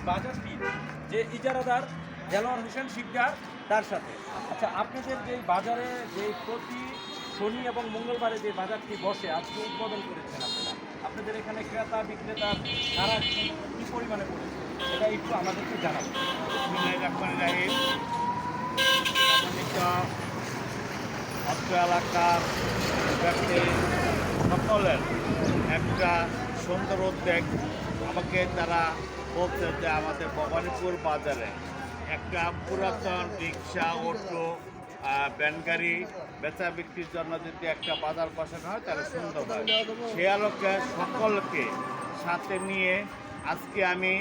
বাজারটি যে ইজারাদার দেলোয়ার হোসেন শিকদার তার সাথে। আচ্ছা, আপনাদের যে বাজারে যে প্রতি শনি এবং মঙ্গলবারে যে বাজারটি বসে আজকে উদ্বোধন করেছেন আপনারা, আপনাদের এখানে ক্রেতা বিক্রেতার তারা কী পরিমাণে পড়েছে এটা একটু আমাদেরকে জানাবেন। বিসমিল্লাহির রহমানির রহিম। সম্মানিত অত্র এলাকার ব্যক্তি সকলের একটা সুন্দর উদ্যোগ। আমাকে তারা বলছে যে আমাদের ভবানীপুর বাজারে একটা পুরাতন রিক্সা, অটো, ভ্যান গাড়ি বেচা বিক্রির জন্য যদি একটা বাজার বসানো হয় তাহলে সুন্দর হয়। সে আলোকে সকলকে সাথে নিয়ে আজকে আমি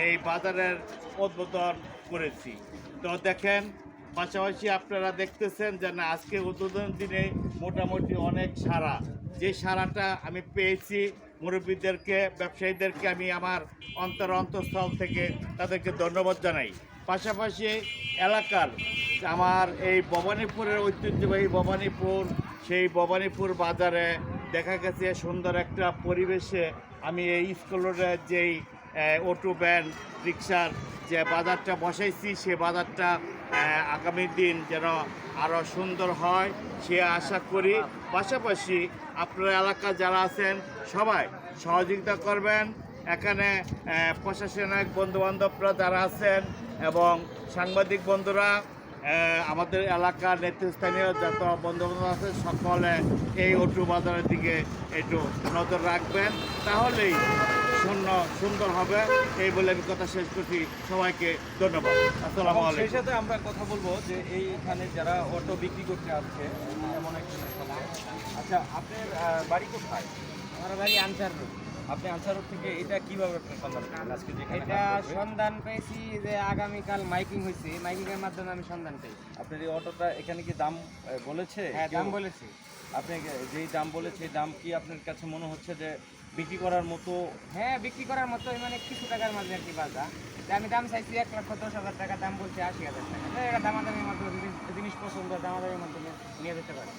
এই বাজারের উদ্বোধন করেছি। তো দেখেন, পাশাপাশি আপনারা দেখতেছেন যে না, আজকে উদ্বোধন দিনে মোটামুটি অনেক সাড়া, যে সাড়াটা আমি পেয়েছি মুরব্বীদেরকে, ব্যবসায়ীদেরকে আমি আমার অন্তঃস্থল থেকে তাদেরকে ধন্যবাদ জানাই। পাশাপাশি এলাকার আমার এই ভবানীপুরের ঐতিহ্যবাহী ভবানীপুর, সেই ভবানীপুর বাজারে দেখা গেছে সুন্দর একটা পরিবেশে আমি এই স্কুল রোডের যেই অটো, ভ্যান, রিক্সার যে বাজারটা বসাইছি, সে বাজারটা আগামী দিন যেন আরও সুন্দর হয় সে আশা করি। পাশাপাশি আপনার এলাকা যারা আছেন সবাই সহযোগিতা করবেন। এখানে প্রশাসনিক বন্ধুবান্ধবরা যারা আছেন এবং সাংবাদিক বন্ধুরা, আমাদের এলাকার নেতৃস্থানীয় যত বন্ধুবান্ধব আছে সকলে এই অটো বাজারের দিকে একটু নজর রাখবেন, তাহলেই সুন্দর হবে। এই বলে আমি কথা শেষ করছি। সবাইকে ধন্যবাদ। আসসালামু আলাইকুম। সেই সাথে আমরা কথা বলবো যে এইখানে যারা অটো বিক্রি করতে আসছে এমন একটা সময়। আচ্ছা, আপনার বাড়ি কোথায়? আমার বাড়ি আনসার রোড। আপনি আনসার রোড থেকে এটা কিভাবে আপনার সন্ধান পেলেন আজকে যেখানে এটা হাট বসবে? সন্ধান পেয়েছি যে আগামীকাল মাইকিং হয়েছে, মাইকিংয়ের মাধ্যমে আমি সন্ধান পেয়েছি। আপনার এই অটোটা এখানে কি দাম বলেছে? হ্যাঁ, কেউ? দাম বলেছি। আপনি যেই দাম বলেছে এই দাম কি আপনার কাছে মনে হচ্ছে যে বিক্রি করার মতো? হ্যাঁ, বিক্রি করার মতো, মানে কিছু টাকার মাঝে আর কি বাজা। যে আমি দাম চাইছি 1,10,000 টাকা, দাম বলছি 80,000 টাকা। তো এটা দামাদামির মাধ্যমে জিনিস পছন্দ, দামাদামির মাধ্যমে নিয়ে যেতে পারে।